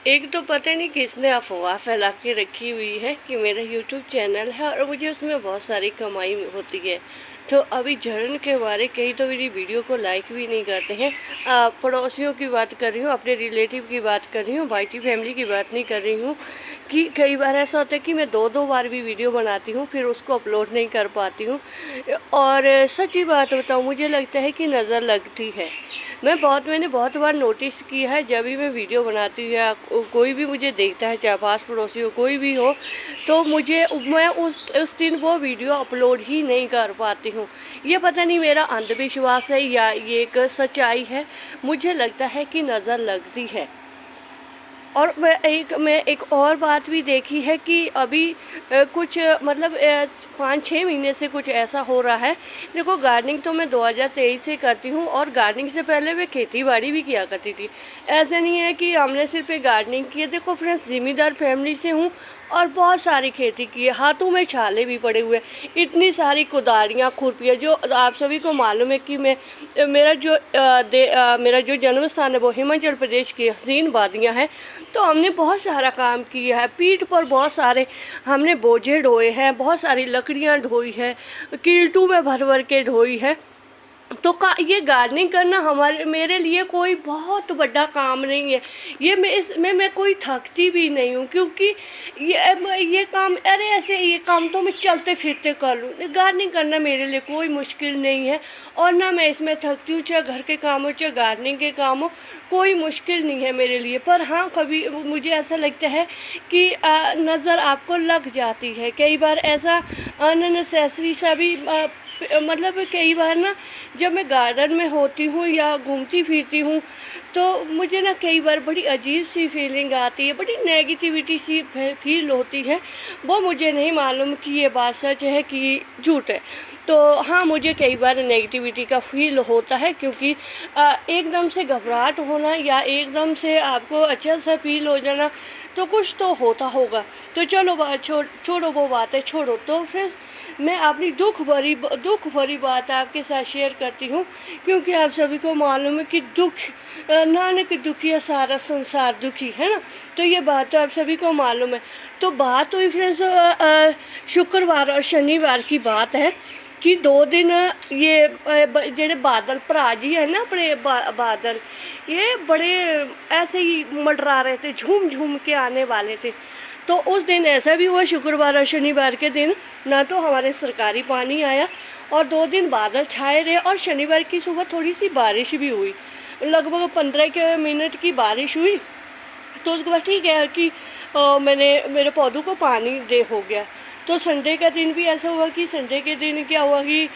एक तो पता नहीं किसने अफवाह फैला के रखी हुई है कि मेरा यूट्यूब चैनल है और मुझे उसमें बहुत सारी कमाई होती है। तो अभी जलन के बारे कई तो मेरी वीडियो को लाइक भी नहीं करते हैं। पड़ोसियों की बात कर रही हूँ, अपने रिलेटिव की बात कर रही हूँ, भाईटी फैमिली की बात नहीं कर रही हूँ। कि कई बार ऐसा होता है कि मैं दो बार भी वीडियो बनाती हूँ, फिर उसको अपलोड नहीं कर पाती हूँ। और सच्ची बात बताऊँ, मुझे लगता है कि नज़र लगती है। मैंने बहुत बार नोटिस किया है, जब भी मैं वीडियो बनाती हूँ या कोई भी मुझे देखता है, चाहे पास पड़ोसी हो कोई भी हो, तो मैं उस दिन वो वीडियो अपलोड ही नहीं कर पाती हूँ। ये पता नहीं मेरा अंधविश्वास है या ये एक सच्चाई है, मुझे लगता है कि नज़र लगती है। और मैं एक और बात भी देखी है कि अभी कुछ मतलब 5-6 महीने से कुछ ऐसा हो रहा है। देखो, गार्डनिंग तो मैं 2023 से करती हूँ और गार्डनिंग से पहले मैं खेती बाड़ी भी किया करती थी। ऐसे नहीं है कि हमने सिर्फ एक गार्डनिंग की है। देखो फ्रेंड्स, ज़िम्मेदार फैमिली से हूँ और बहुत सारी खेती की है, हाथों में छाले भी पड़े हुए, इतनी सारी कुदारियाँ खुरपियाँ। जो आप सभी को मालूम है कि मेरा जो जन्म स्थान है वो हिमाचल प्रदेश की हसीन वादियाँ हैं। तो हमने बहुत सारा काम किया है, पीठ पर बहुत सारे हमने बोझे ढोए हैं, बहुत सारी लकड़ियाँ ढोई है, कील्टू में भर भर के ढोई है। तो ये गार्डनिंग करना मेरे लिए कोई बहुत बड़ा काम नहीं है। ये मैं कोई थकती भी नहीं हूँ, क्योंकि ये काम, अरे ऐसे ये काम तो मैं चलते फिरते कर लूँ। गार्डनिंग करना मेरे लिए कोई मुश्किल नहीं है और ना मैं इसमें थकती हूँ, चाहे घर के काम हो चाहे गार्डनिंग के काम हो, कोई मुश्किल नहीं है मेरे लिए। पर हाँ, कभी मुझे ऐसा लगता है कि नज़र आपको लग जाती है कई बार। ऐसा अननेसेसरी सा भी मतलब कई बार ना, जब मैं गार्डन में होती हूँ या घूमती फिरती हूँ, तो मुझे ना कई बार बड़ी अजीब सी फीलिंग आती है, बड़ी नेगेटिविटी सी फील होती है। वो मुझे नहीं मालूम कि ये बात सच है कि झूठ है। तो हाँ, मुझे कई बार नेगेटिविटी का फील होता है, क्योंकि एकदम से घबराहट होना या एकदम से आपको अच्छा सा फील हो जाना, तो कुछ तो होता होगा। तो चलो छोड़ो वो बातें छोड़ो। तो फिर मैं अपनी दुख भरी बात आपके साथ शेयर करती हूँ, क्योंकि आप सभी को मालूम है कि नानक दुखिया सारा संसार दुखी है ना। तो ये बात तो आप सभी को मालूम है। तो बात हुई फ्रेंड्स शुक्रवार और शनिवार की बात है कि 2 दिन ये जेडे बादल भरा जी है ना, अपने बादल ये बड़े ऐसे ही मंडरा रहे थे, झूम झूम के आने वाले थे। तो उस दिन ऐसा भी हुआ, शुक्रवार और शनिवार के दिन ना तो हमारे सरकारी पानी आया और 2 दिन बादल छाए रहे, और शनिवार की सुबह थोड़ी सी बारिश भी हुई, लगभग 15 मिनट की बारिश हुई। तो उसके बाद ठीक है कि मैंने मेरे पौधों को पानी दे हो गया। तो संडे का दिन भी ऐसा हुआ कि संडे के दिन क्या हुआ कि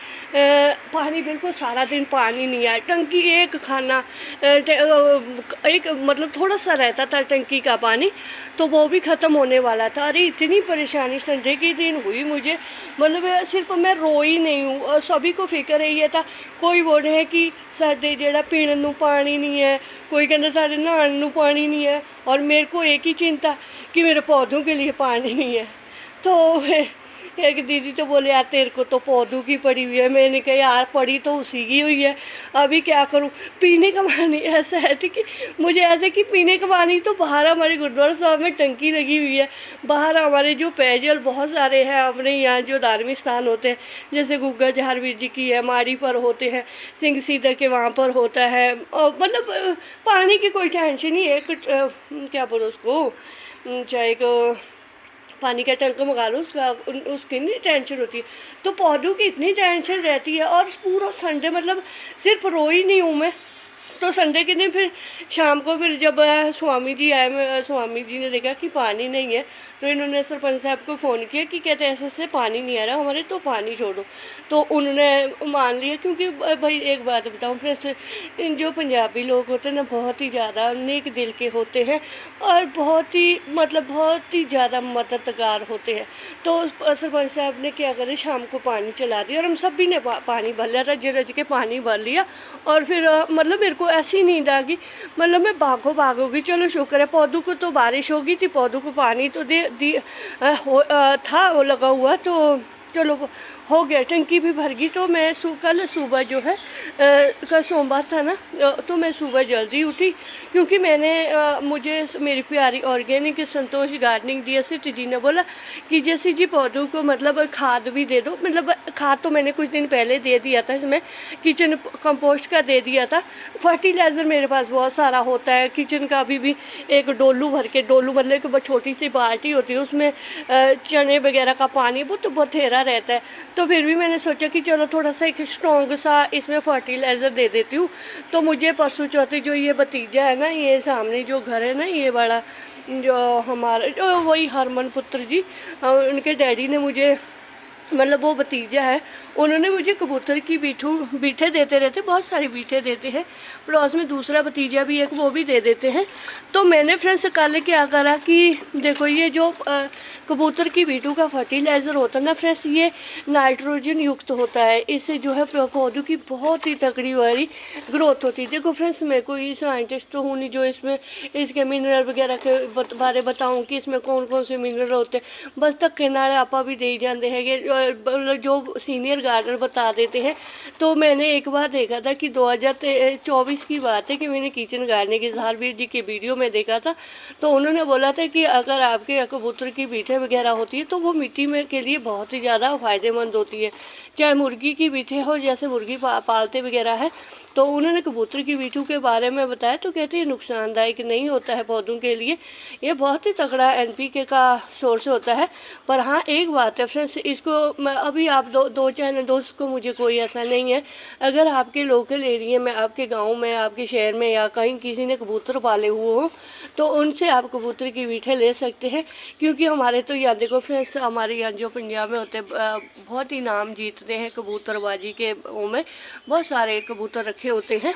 पानी बिल्कुल सारा दिन पानी नहीं आया। टंकी एक खाना एक मतलब थोड़ा सा रहता था टंकी का पानी, तो वो भी ख़त्म होने वाला था। अरे इतनी परेशानी संडे के दिन हुई मुझे, मतलब सिर्फ मैं रोई नहीं हूँ और सभी को फिक्र है। ये था कोई बोल रहे हैं कि साडे जेड़ा पीने नूं पानी नहीं है, कोई कहता साडे नहाने नूं पानी नहीं है, और मेरे को एक ही चिंता कि मेरे पौधों के लिए पानी नहीं है। तो एक दीदी तो बोले यार तेरे को तो पौधों की पड़ी हुई है। मैंने कहा यार पड़ी तो उसी की हुई है, अभी क्या करूं। पीने का पानी ऐसा है ठीक है, मुझे ऐसे कि पीने का पानी तो बाहर हमारे गुरुद्वारा साहब में टंकी लगी हुई है। बाहर हमारे जो पेयजल बहुत सारे हैं अपने यहाँ जो धार्मिक स्थान होते हैं, जैसे गुग्गा जहारवीर जी की है, माड़ी पर होते हैं, सिंह सीधा के वहाँ पर होता है। मतलब पानी की कोई टेंशन नहीं है। क्या बोलो उसको, चाहे एक पानी का टंक मंगा लो, उसकी नहीं टेंशन होती है। तो पौधों की इतनी टेंशन रहती है। और पूरा संडे मतलब सिर्फ रोई नहीं हूँ मैं। तो संडे के दिन फिर शाम को फिर जब स्वामी जी आए, स्वामी जी ने देखा कि पानी नहीं है, तो इन्होंने सरपंच साहब को फ़ोन किया कि कहते ऐसे ऐसे पानी नहीं आ रहा हमारे, तो पानी छोड़ो। तो उन्होंने मान लिया, क्योंकि भाई एक बात बताऊँ फिर, जो पंजाबी लोग होते हैं ना, बहुत ही ज़्यादा नेक दिल के होते हैं और बहुत ही ज़्यादा मददगार होते हैं। तो सरपंच साहब ने क्या करा, शाम को पानी चला दिया और हम सभी ने पानी भर लिया, रज के पानी भर लिया। और फिर मतलब मेरे को ऐसी नींद आ गई, मतलब मैं भागोगी। चलो शुक्र है पौधों को तो बारिश होगी थी, पौधों को पानी तो था वो लगा हुआ, तो चलो हो गया, टंकी भी भर गई। तो मैं कल सुबह जो है कल सोमवार था ना, तो मैं सुबह जल्दी उठी, क्योंकि मैंने मुझे मेरी प्यारी ऑर्गेनिक संतोष गार्डनिंग DST जी ने बोला कि जैसे जी पौधों को मतलब खाद भी दे दो। मतलब खाद तो मैंने कुछ दिन पहले दे दिया था, इसमें किचन कंपोस्ट का दे दिया था। फर्टिलाइज़र मेरे पास बहुत सारा होता है किचन का, अभी भी एक डोलू भर के, डोलू मतलब कि बहुत छोटी सी बाल्टी होती है, उसमें चने वगैरह का पानी वो तो बथेरा रहता है। तो फिर भी मैंने सोचा कि चलो थोड़ा सा एक स्ट्रॉन्ग सा इसमें फर्टिलाइज़र दे देती हूँ। तो मुझे परसों चौथे जो ये भतीजा है ना, ये सामने जो घर है ना, ये बड़ा जो हमारा जो वही हरमन पुत्र जी, उनके डैडी ने मुझे, मतलब वो भतीजा है, उन्होंने मुझे कबूतर की बीठे देते रहते, बहुत सारी बीठे देते हैं। पड़ोस में दूसरा भतीजा भी एक, वो भी दे देते हैं। तो मैंने फ्रेंड्स कल क्या करा कि देखो ये जो कबूतर की बीटू का फर्टिलाइज़र होता है ना फ्रेंड्स, ये नाइट्रोजन युक्त होता है। इससे जो है पौधों की बहुत ही तगड़ी वाली ग्रोथ होती है। देखो फ्रेंड्स, मैं कोई साइंटिस्ट तो हूँ नहीं जो इसमें इसके मिनरल वगैरह के बारे बताऊँ कि इसमें कौन कौन से मिनरल होते हैं। बस तक के नाले आपा भी दे जाते हैं, जो सीनियर गार्डनर बता देते हैं। तो मैंने एक बार देखा था कि 2024 की बात है कि मैंने किचन गार्डनिंग के इजहारवीर जी के वीडियो में देखा था। तो उन्होंने बोला था कि अगर आपके कबूतर की बीठे वगैरह होती है तो वो मिट्टी में के लिए बहुत ही ज़्यादा फ़ायदेमंद होती है। चाहे मुर्गी की बीठे हो, जैसे मुर्गी पालते वगैरह है, तो उन्होंने कबूतर की बीठू के बारे में बताया। तो कहते हैं नुकसानदायक नहीं होता है पौधों के लिए, ये बहुत ही तगड़ा NPK का सोर्स होता है। पर हाँ एक बात है फ्रेंड्स, इसको मैं अभी आप दो चाहे दोस्त को, मुझे कोई ऐसा नहीं है, अगर आपके लोकल एरिया में, आपके गांव में, आपके शहर में या कहीं किसी ने कबूतर पाले हुए हो, तो उनसे आप कबूतर की बीठे ले सकते हैं। क्योंकि हमारे तो यहाँ देखो फ्रेंड्स, हमारे यहाँ जो पंजाब में होते हैं बहुत ही नाम जीतते हैं कबूतरबाजी के, वो में बहुत सारे कबूतर रखे होते हैं।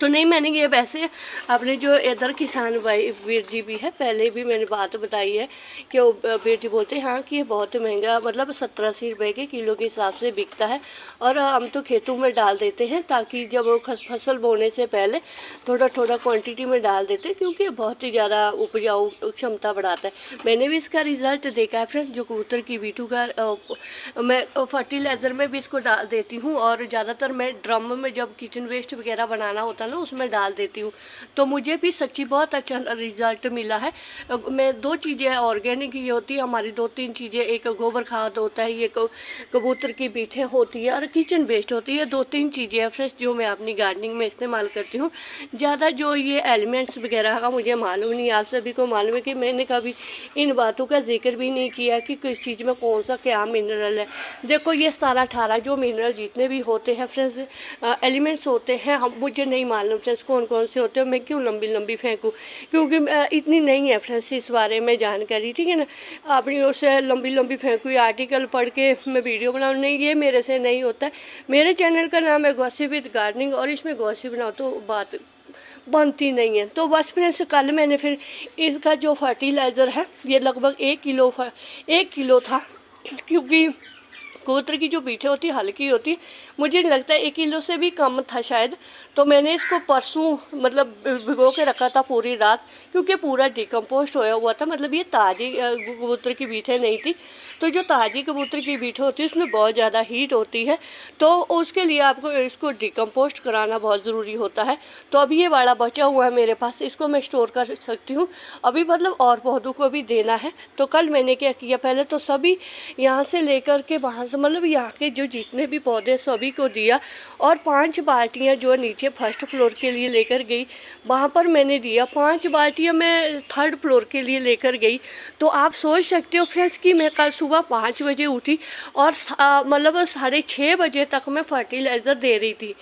तो नहीं, मैंने ये वैसे अपने जो इधर किसान भाई वीर जी भी है, पहले भी मैंने बात बताई है कि वो वीर जी बोलते हैं हाँ कि ये बहुत महंगा, मतलब 70-80 रुपये के किलो के हिसाब से बिकता है। और हम तो खेतों में डाल देते हैं, ताकि जब वो फसल बोने से पहले थोड़ा थोड़ा क्वांटिटी में डाल देते हैं, क्योंकि ये बहुत ही ज़्यादा उपजाऊ क्षमता बढ़ाता है। मैंने भी इसका रिज़ल्ट देखा है फ्रेंड्स। जो कबूतर की बीटू का मैं फर्टिलाइज़र में भी इसको डाल देती हूँ, और ज़्यादातर मैं ड्रम में जब किचन वेस्ट वगैरह बनाना होता है ना, उसमें डाल देती हूँ। तो मुझे भी सच्ची बहुत अच्छा रिजल्ट मिला है। मैं दो चीज़ें ऑर्गेनिक ही होती है हमारी, 2-3 चीज़ें, एक गोबर खाद होता है, ये कबूतर की बीठें होती है, और किचन वेस्ट होती है। 2-3 चीज़ें हैं फ्रेंड्स जो मैं अपनी गार्डनिंग में इस्तेमाल करती हूँ। ज़्यादा जो ये एलिमेंट्स वगैरह का मुझे मालूम नहीं। आप सभी को मालूम है कि मैंने कभी इन बातों का जिक्र भी नहीं किया कि किस चीज़ में कौन सा क्या मिनरल है। देखो ये 17-18 जो मिनरल जितने भी होते हैं फ्रेंड्स, एलिमेंट्स होते हैं, हम मुझे नहीं मालूम फ्रेंड्स कौन कौन से होते हैं। मैं क्यों लंबी लंबी फेंकूँ, क्योंकि इतनी नहीं है फ्रेंड्स इस बारे में जानकारी, ठीक है ना। अपनी ओर से लंबी लंबी फेंकूँ, आर्टिकल पढ़ के मैं वीडियो बनाऊँ, नहीं, ये मेरे से नहीं होता है। मेरे चैनल का नाम है गॉसिप विद गार्डनिंग, और इसमें गॉसिप बनाओ तो बात बनती नहीं है। तो बस फ्रेंड्स कल मैंने फिर इसका जो फर्टिलाइज़र है, ये लगभग 1 किलो था, क्योंकि कबूतर की जो बीठे होती है हल्की होती है, मुझे नहीं लगता 1 किलो से भी कम था शायद। तो मैंने इसको परसों मतलब भिगो के रखा था पूरी रात, क्योंकि पूरा डिकम्पोस्ट होया हुआ था। मतलब ये ताज़ी कबूतर की बीठे नहीं थी। तो जो ताज़ी कबूतर की बीठे होती है उसमें बहुत ज़्यादा हीट होती है, तो उसके लिए आपको इसको डिकम्पोस्ट कराना बहुत ज़रूरी होता है। तो अभी ये वाला बचा हुआ है मेरे पास, इसको मैं स्टोर कर सकती हूँ अभी, मतलब और पौधों को भी देना है। तो कल मैंने क्या किया, पहले तो सभी यहाँ से लेकर के वहाँ से, मतलब यहाँ के जो जितने भी पौधे सभी को दिया, और 5 बाल्टियाँ जो नीचे फर्स्ट फ्लोर के लिए लेकर गई, वहाँ पर मैंने दिया। 5 बाल्टियाँ मैं थर्ड फ्लोर के लिए लेकर गई। तो आप सोच सकते हो फ्रेंड्स कि मैं कल सुबह 5 बजे उठी, और मतलब 6:30 बजे तक मैं फर्टिलाइज़र दे रही थी।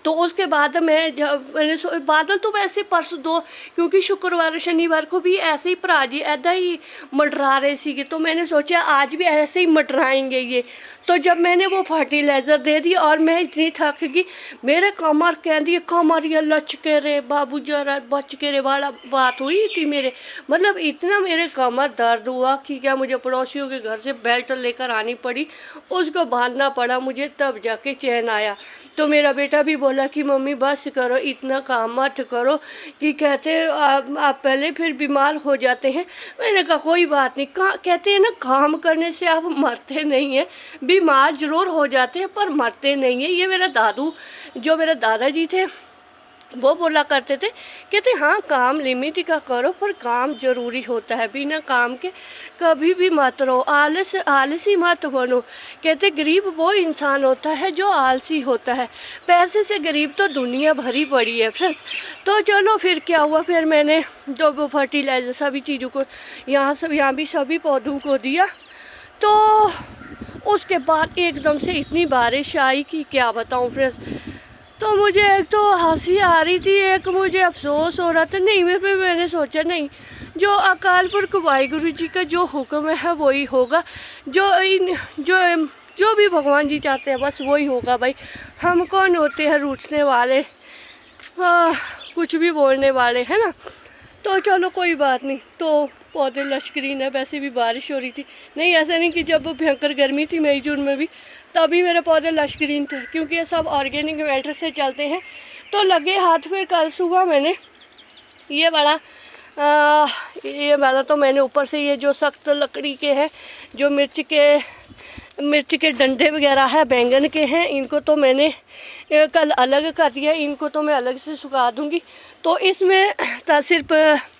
तो उसके बाद मैं जब मैंने बादल तो वैसे परसों दो, क्योंकि शुक्रवार शनिवार को भी ऐसे ही भरा जी ऐदा ही मडरा रहे थे, तो मैंने सोचा आज भी ऐसे ही मडराएंगे ये। तो जब मैंने वो फर्टिलाइज़र दे दी, और मैं इतनी थक गई, मेरे कमर कहती कमर ये लचके रे बाबू जरा बच के रे वाला बात हुई थी मेरे, मतलब इतना मेरे कमर दर्द हुआ कि क्या मुझे पड़ोसियों के घर से बेल्ट लेकर आनी पड़ी, उसको बांधना पड़ा मुझे, तब जाके चैन आया। तो मेरा बेटा भी बोला कि मम्मी बस करो, इतना काम मत करो कि कहते आप पहले फिर बीमार हो जाते हैं। मैंने कहा कोई बात नहीं, कहते हैं ना काम करने से आप मरते नहीं हैं, बीमार ज़रूर हो जाते हैं पर मरते नहीं हैं। ये मेरा दादू, जो मेरे दादाजी थे, वो बोला करते थे, कहते हाँ काम लिमिट का करो पर काम ज़रूरी होता है, बिना काम के कभी भी मत रहो, आलसी मत बनो। कहते गरीब वो इंसान होता है जो आलसी होता है, पैसे से गरीब तो दुनिया भरी पड़ी है फ्रेंड्स। तो चलो फिर क्या हुआ, फिर मैंने जो वो फर्टिलाइज़र सभी चीज़ों को यहाँ भी सभी पौधों को दिया। तो उसके बाद एकदम से इतनी बारिश आई कि क्या बताऊँ फ्रेंड्स। तो मुझे एक तो हंसी आ रही थी, एक मुझे अफसोस हो रहा था। नहीं मैंने सोचा नहीं, जो अकाल पुरख वाहिगुरु जी का जो हुक्म है वही होगा, जो भी भगवान जी चाहते हैं बस वही होगा भाई। हम कौन होते हैं रूठने वाले, कुछ भी बोलने वाले, है ना। तो चलो कोई बात नहीं। तो पौधे लश्करीन है, वैसे भी बारिश हो रही थी, नहीं ऐसा नहीं कि जब भयंकर गर्मी थी मई जून में भी, तभी मेरे पौधे लश्करीन थे, क्योंकि ये सब ऑर्गेनिक मैटर से चलते हैं। तो लगे हाथ में कल सुबह मैंने ये वाला तो मैंने ऊपर से ये जो सख्त लकड़ी के हैं, जो मिर्च के डंडे वगैरह है, बैंगन के हैं, इनको तो मैंने कल अलग कर दिया, इनको तो मैं अलग से सुखा दूंगी। तो इसमें सिर्फ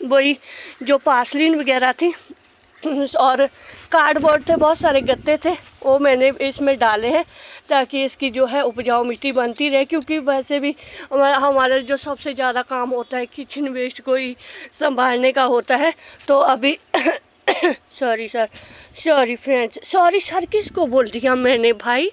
वही जो पासलीन वगैरह थी और कार्डबोर्ड थे, बहुत सारे गत्ते थे, वो मैंने इसमें डाले हैं ताकि इसकी जो है उपजाऊ मिट्टी बनती रहे। क्योंकि वैसे भी हमारा जो सबसे ज़्यादा काम होता है किचन वेस्ट को ही संभालने का होता है। तो अभी सॉरी फ्रेंड्स, सॉरी सर किसको बोल दिया मैंने भाई,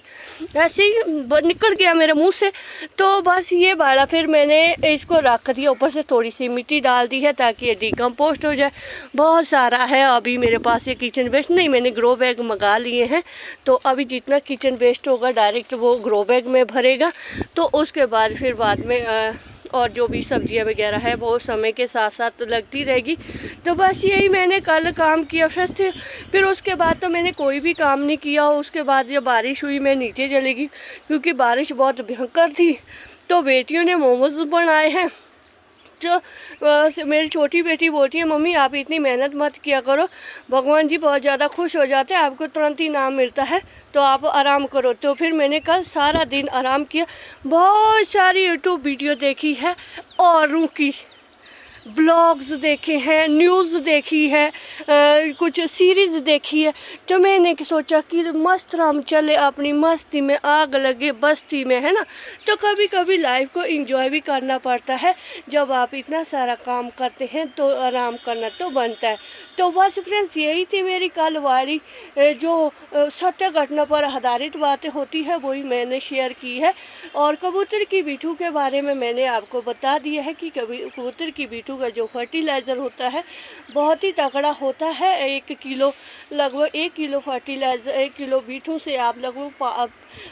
ऐसे ही निकल गया मेरे मुंह से। तो बस ये वाला फिर मैंने इसको रख दिया, ऊपर से थोड़ी सी मिट्टी डाल दी है ताकि ये डिकम्पोस्ट हो जाए। बहुत सारा है अभी मेरे पास ये किचन वेस्ट, नहीं मैंने ग्रो बैग मंगा लिए हैं। तो अभी जितना किचन वेस्ट होगा डायरेक्ट वो ग्रो बैग में भरेगा। तो उसके बाद फिर बाद में और जो भी सब्जियां वगैरह है वो समय के साथ साथ लगती रहेगी। तो बस यही मैंने कल काम किया फिर उसके बाद तो मैंने कोई भी काम नहीं किया। उसके बाद जब बारिश हुई मैं नीचे चली गई क्योंकि बारिश बहुत भयंकर थी। तो बेटियों ने मोमोज बनाए हैं। जो मेरी छोटी बेटी बोलती है मम्मी आप इतनी मेहनत मत किया करो, भगवान जी बहुत ज़्यादा खुश हो जाते हैं, आपको तुरंत ही इनाम मिलता है, तो आप आराम करो। तो फिर मैंने कल सारा दिन आराम किया, बहुत सारी यूट्यूब वीडियो देखी है, औरों की ब्लॉग्स देखे हैं, न्यूज़ देखी है, कुछ सीरीज़ देखी है। तो मैंने सोचा कि मस्त हम चले अपनी मस्ती में, आग लगे बस्ती में, है ना। तो कभी कभी लाइफ को एंजॉय भी करना पड़ता है। जब आप इतना सारा काम करते हैं तो आराम करना तो बनता है। तो बस फ्रेंड्स यही थी मेरी कल वाली जो सत्य घटना पर आधारित बातें होती है वही मैंने शेयर की है। और कबूतर की बिठू के बारे में मैंने आपको बता दिया है कि कबूतर की बिठू का जो फर्टिलाइज़र होता है बहुत ही तगड़ा होता है। 1 किलो लगभग 1 किलो फर्टिलाइज़र, 1 किलो बीठों से आप लगभग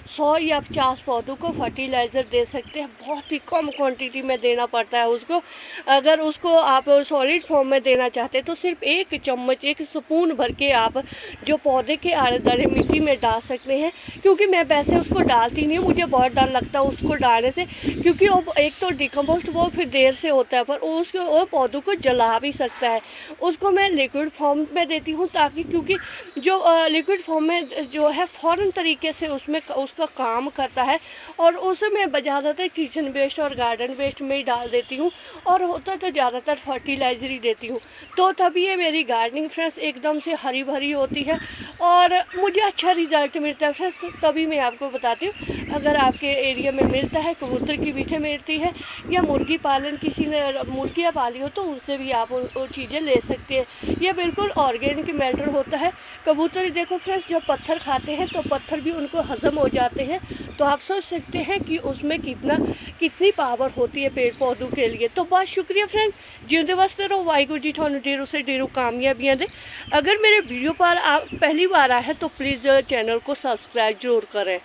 100 या 50 पौधों को फर्टिलाइज़र दे सकते हैं। बहुत ही कम क्वांटिटी में देना पड़ता है उसको। अगर उसको आप सॉलिड फॉर्म में देना चाहते हैं तो सिर्फ 1 चम्मच, 1 स्पून भर के आप जो पौधे के आले दले मिट्टी में डाल सकते हैं। क्योंकि मैं वैसे उसको डालती नहीं हूँ, मुझे बहुत डर लगता है उसको डालने से, क्योंकि वो एक तो डिकम्पोस्ट वो फिर देर से होता है, पर उसको वो पौधों को जला भी सकता है। उसको मैं लिक्विड फॉर्म में देती हूँ ताकि, क्योंकि जो लिक्विड फॉर्म में जो है फ़ौरन तरीके से उसमें उसका काम करता है। और उसे मैं ज़्यादातर किचन वेस्ट और गार्डन वेस्ट में ही डाल देती हूँ, और होता तो ज़्यादातर फर्टिलाइज़र ही देती हूँ। तो तभी ये मेरी गार्डनिंग फ्रेंड्स एकदम से हरी भरी होती है और मुझे अच्छा रिजल्ट मिलता है फ्रेंड्स। तभी मैं आपको बताती हूँ, अगर आपके एरिया में मिलता है, कबूतर की बीठे मिलती है या मुर्गी पालन किसी ने मुर्गियाँ पाली हो तो उनसे भी आप वो चीज़ें ले सकते हैं। ये बिल्कुल ऑर्गेनिक मैटर होता है। कबूतर देखो फ्रेंड्स जब पत्थर खाते हैं तो पत्थर भी उनको हजम हो जाते हैं। तो आप सोच सकते हैं कि उसमें कितनी पावर होती है पेड़ पौधों के लिए। तो बहुत शुक्रिया फ्रेंड, जिंदे वास्ते रहो, वाहिगुरू जी थानू ढेरों से ढेरों कामयाबियां दे। अगर मेरे वीडियो पर आप पहली बार आए हैं तो प्लीज़ चैनल को सब्सक्राइब जरूर करें।